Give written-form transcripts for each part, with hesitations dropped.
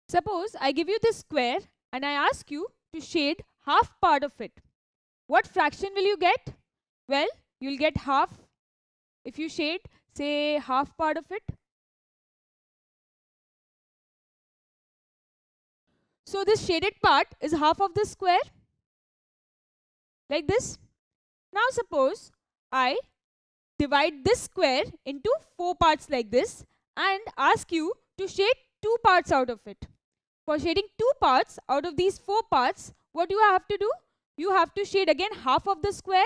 Suppose I give you this square and I ask you to shade half part of it. What fraction will you get? Well, you'll get half if you shade, say, half part of it. So this shaded part is half of the square, like this. Now suppose I divide this square into 4 parts like this and ask you to shade 2 parts out of it. For shading 2 parts out of these 4 parts, what do you have to do? You have to shade again half of the square.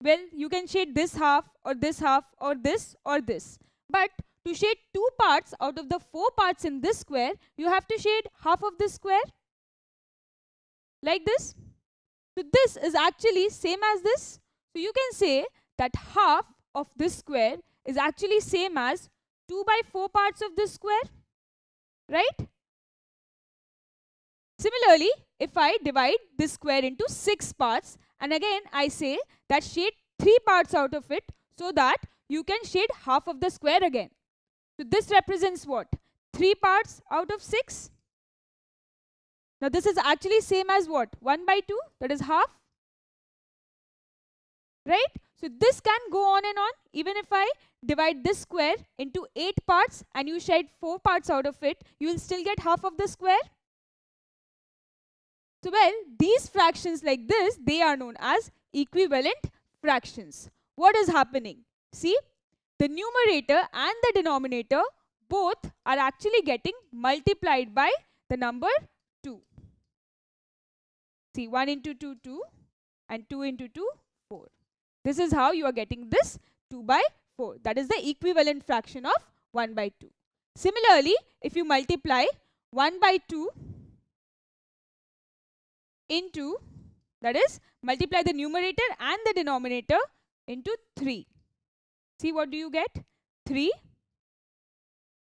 Well, you can shade this half or this half or this or this. But to shade 2 parts out of the 4 parts in this square, you have to shade half of this square. Like this. So this is actually same as this. So you can say that half of this square is actually same as 2 by 4 parts of this square. Right? Similarly, if I divide this square into 6 parts and again I say that shade 3 parts out of it so that you can shade half of the square again. So this represents what? 3 parts out of 6. Now this is actually same as what? 1 by 2, that is half. Right? So this can go on and on. Even if I divide this square into 8 parts and you shade 4 parts out of it, you will still get half of the square. So well, these fractions like this, they are known as equivalent fractions. What is happening? See, the numerator and the denominator both are actually getting multiplied by the number 2. See, 1 into 2, 2 and 2 into 2, 4. This is how you are getting this 2 by 4. That is the equivalent fraction of 1 by 2. Similarly, if you multiply 1 by 2 into, that is, multiply the numerator and the denominator into 3. See, what do you get? 3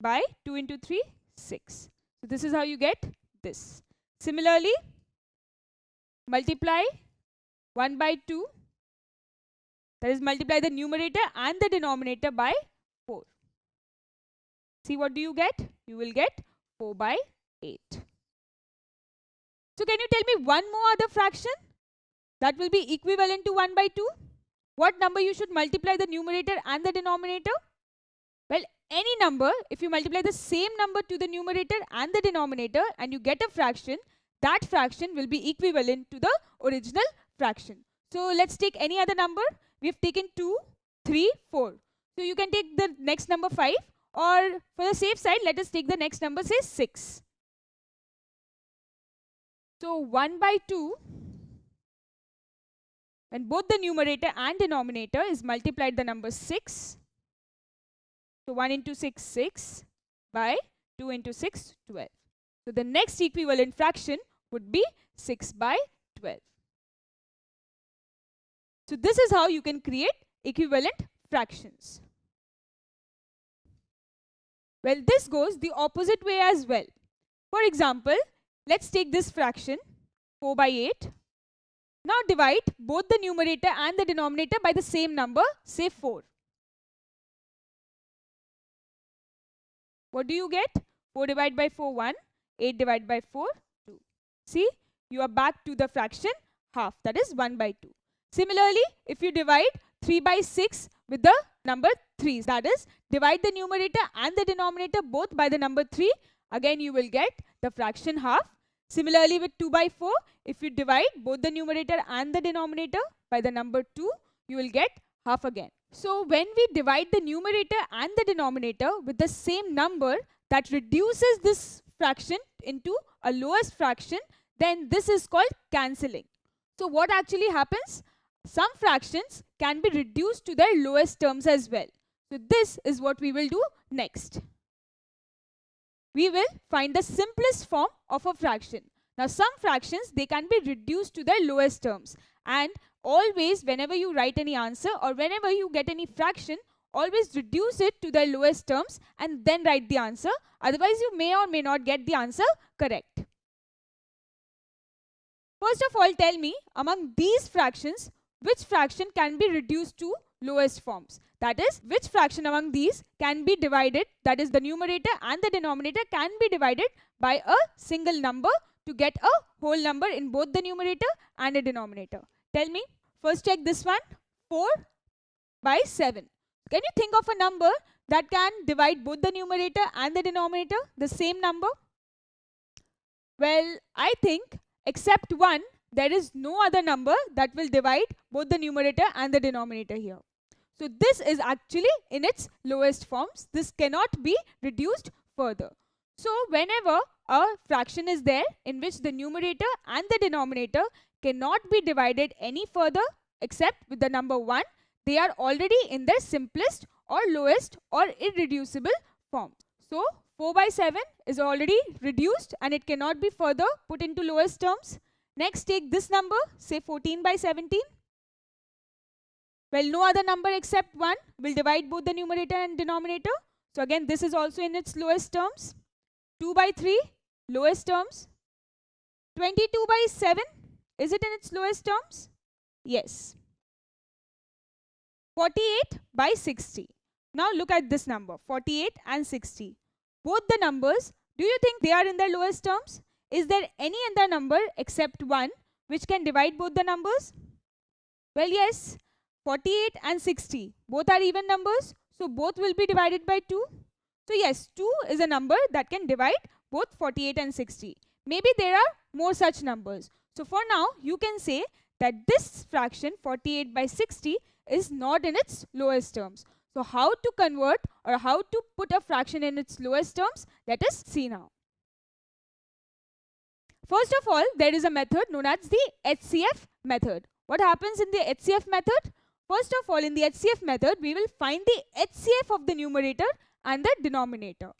by 2 into 3, 6. So this is how you get this. Similarly, multiply 1 by 2, that is, multiply the numerator and the denominator by 4. See, what do you get? You will get 4 by 8. So can you tell me one more other fraction that will be equivalent to 1 by 2? What number you should multiply the numerator and the denominator? Well, any number, if you multiply the same number to the numerator and the denominator and you get a fraction, that fraction will be equivalent to the original fraction. So let's take any other number. We have taken 2, 3, 4. So you can take the next number 5, or for the safe side, let us take the next number, say 6. So 1 by 2, when both the numerator and denominator is multiplied the number 6. So 1 into 6, 6 by 2 into 6, 12. So the next equivalent fraction would be 6 by 12. So this is how you can create equivalent fractions. Well, this goes the opposite way as well. For example, let's take this fraction 4 by 8. Now divide both the numerator and the denominator by the same number, say 4. What do you get? 4 divided by 4, 1. 8 divided by 4, 2. See, you are back to the fraction half, that is 1 by 2. Similarly, if you divide 3 by 6 with the number 3, that is, divide the numerator and the denominator both by the number 3, again you will get the fraction half. Similarly, with 2 by 4, if you divide both the numerator and the denominator by the number 2, you will get half again. So when we divide the numerator and the denominator with the same number that reduces this fraction into a lowest fraction, then this is called cancelling. So what actually happens? Some fractions can be reduced to their lowest terms as well. So this is what we will do next. We will find the simplest form of a fraction. Now some fractions, they can be reduced to their lowest terms, and always whenever you write any answer or whenever you get any fraction, always reduce it to their lowest terms and then write the answer. Otherwise you may or may not get the answer correct. First of all, tell me, among these fractions, which fraction can be reduced to lowest forms. That is, which fraction among these can be divided, that is the numerator and the denominator can be divided by a single number to get a whole number in both the numerator and the denominator. Tell me. First check this one. 4 by 7. Can you think of a number that can divide both the numerator and the denominator, the same number? Well, I think except 1, there is no other number that will divide both the numerator and the denominator here. So this is actually in its lowest forms. This cannot be reduced further. So whenever a fraction is there in which the numerator and the denominator cannot be divided any further except with the number 1, they are already in their simplest or lowest or irreducible form. So 4 by 7 is already reduced and it cannot be further put into lowest terms. Next, take this number, say 14 by 17. Well, no other number except 1 will divide both the numerator and denominator. So again, this is also in its lowest terms. 2 by 3, lowest terms. 22 by 7, is it in its lowest terms? Yes. 48 by 60. Now look at this number, 48 and 60. Both the numbers, do you think they are in their lowest terms? Is there any other number except 1 which can divide both the numbers? Well, yes. 48 and 60, both are even numbers, so both will be divided by 2. So yes, 2 is a number that can divide both 48 and 60. Maybe there are more such numbers. So for now, you can say that this fraction 48 by 60 is not in its lowest terms. So how to convert or how to put a fraction in its lowest terms, let us see now. First of all, there is a method known as the HCF method. What happens in the HCF method? First of all, in the HCF method, we will find the HCF of the numerator and the denominator.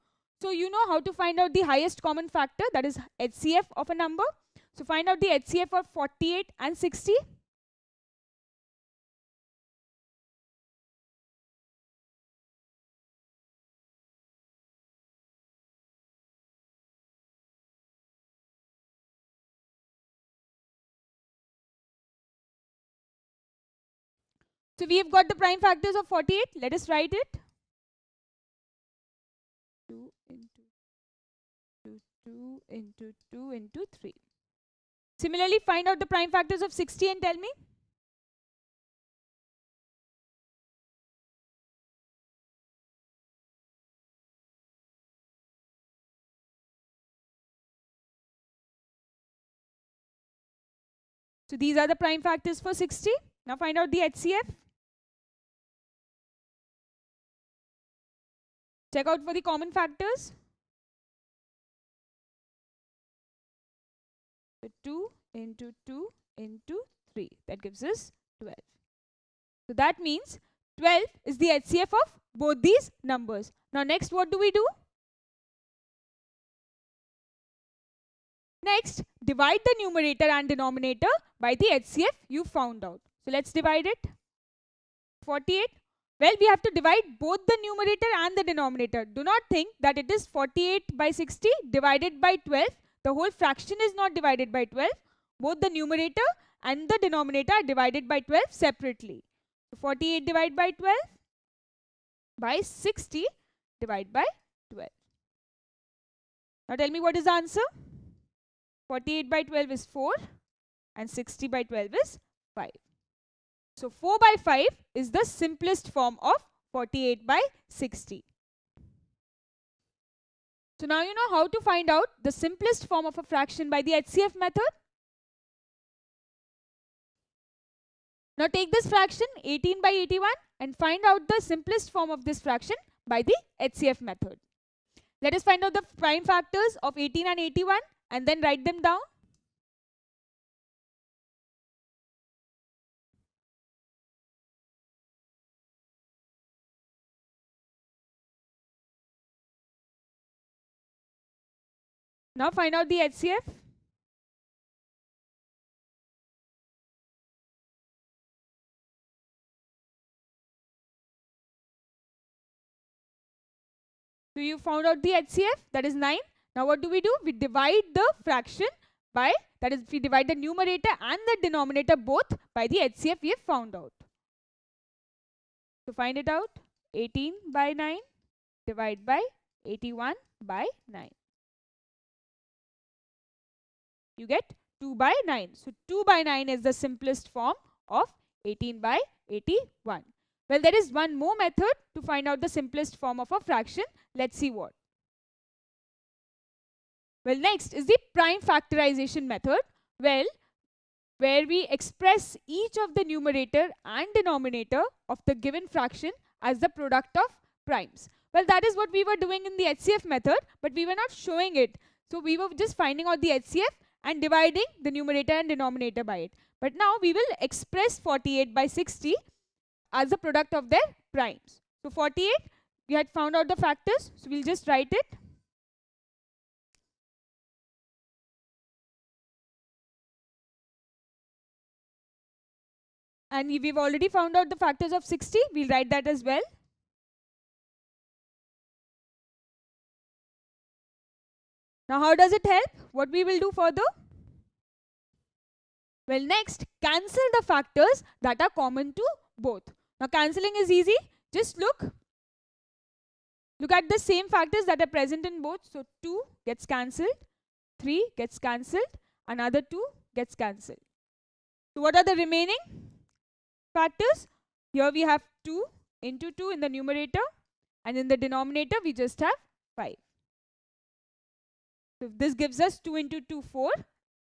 So you know how to find out the highest common factor, that is HCF of a number. So find out the HCF of 48 and 60. So we have got the prime factors of 48. Let us write it. 2 into 2 into 2 into 3. Similarly, find out the prime factors of 60 and tell me. So these are the prime factors for 60. Now find out the HCF. Check out for the common factors. So 2 into 2 into 3. That gives us 12. So that means 12 is the HCF of both these numbers. Now next, what do we do? Next, divide the numerator and denominator by the HCF you found out. So let's divide it. 48. Well, we have to divide both the numerator and the denominator. Do not think that it is 48 by 60 divided by 12. The whole fraction is not divided by 12. Both the numerator and the denominator are divided by 12 separately. So 48 divided by 12 by 60 divided by 12. Now tell me, what is the answer? 48 by 12 is 4 and 60 by 12 is 5. So 4 by 5 is the simplest form of 48 by 60. So now you know how to find out the simplest form of a fraction by the HCF method. Now take this fraction 18 by 81 and find out the simplest form of this fraction by the HCF method. Let us find out the prime factors of 18 and 81 and then write them down. Now find out the HCF. So you found out the HCF, that is 9. Now what do? We divide the fraction by, that is, we divide the numerator and the denominator both by the HCF we have found out. So find it out. 18 by 9 divide by 81 by 9. You get 2 by 9. So 2 by 9 is the simplest form of 18 by 81. Well, there is one more method to find out the simplest form of a fraction. Let's see what. Well, next is the prime factorization method. Well, where we express each of the numerator and denominator of the given fraction as the product of primes. Well, that is what we were doing in the HCF method, but we were not showing it. So we were just finding out the HCF and dividing the numerator and denominator by it. But now we will express 48 by 60 as the product of their primes. So 48, we had found out the factors, so we'll just write it. And we've already found out the factors of 60, we'll write that as well. Now how does it help? What we will do further? Well, next, cancel the factors that are common to both. Now cancelling is easy. Just look at the same factors that are present in both. So 2 gets cancelled, 3 gets cancelled, another 2 gets cancelled. So what are the remaining factors? Here we have 2 into 2 in the numerator, and in the denominator we just have 5. So this gives us 2 into 2, 4,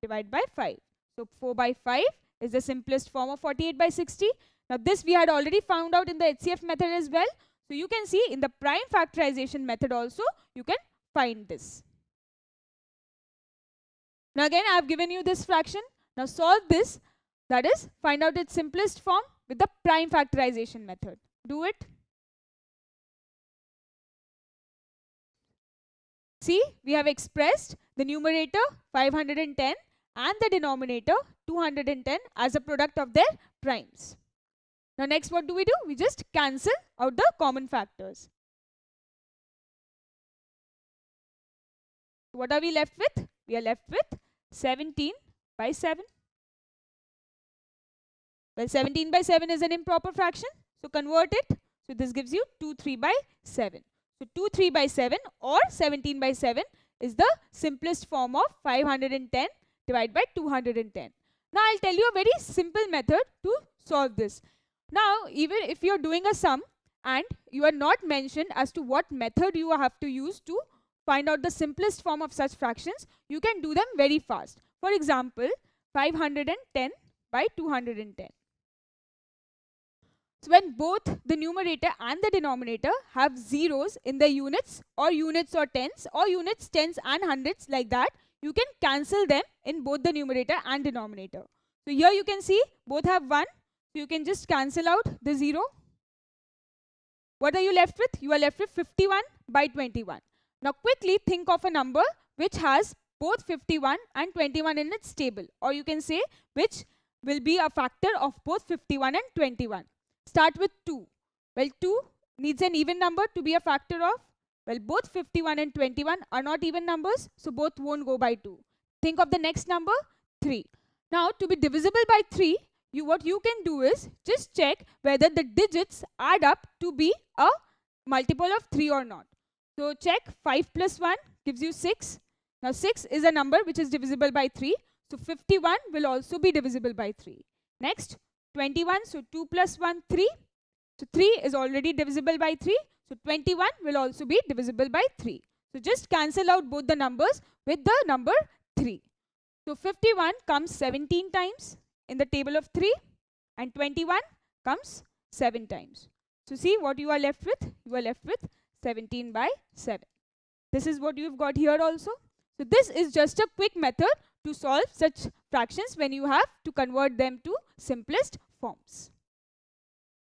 divided by 5. So 4 by 5 is the simplest form of 48 by 60. Now this we had already found out in the HCF method as well. So you can see in the prime factorization method also you can find this. Now again I have given you this fraction. Now solve this, that is find out its simplest form with the prime factorization method. Do it. See, we have expressed the numerator 510 and the denominator 210 as a product of their primes. Now next what do? We just cancel out the common factors. What are we left with? We are left with 17 by 7. Well, 17 by 7 is an improper fraction, so convert it. So this gives you 2 3 by 7. So 2 3 by 7 or 17 by 7 is the simplest form of 510 divided by 210. Now I'll tell you a very simple method to solve this. Now even if you're doing a sum and you are not mentioned as to what method you have to use to find out the simplest form of such fractions, you can do them very fast. For example, 510 by 210. So when both the numerator and the denominator have zeros in the units or tens or units, tens and hundreds like that, you can cancel them in both the numerator and denominator. So here you can see both have 1. So you can just cancel out the 0. What are you left with? You are left with 51 by 21. Now quickly think of a number which has both 51 and 21 in its table, or you can say which will be a factor of both 51 and 21. Start with 2. Well, 2 needs an even number to be a factor of. Well, both 51 and 21 are not even numbers, so both won't go by 2. Think of the next number, 3. Now, to be divisible by 3, what you can do is just check whether the digits add up to be a multiple of 3 or not. So, check 5 plus 1 gives you 6. Now, 6 is a number which is divisible by 3. So, 51 will also be divisible by 3. Next, 21, so 2 plus 1, 3. So 3 is already divisible by 3. So 21 will also be divisible by 3. So just cancel out both the numbers with the number 3. So 51 comes 17 times in the table of 3 and 21 comes 7 times. So see what you are left with. You are left with 17 by 7. This is what you've got here also. So this is just a quick method to solve such fractions when you have to convert them to simplest forms.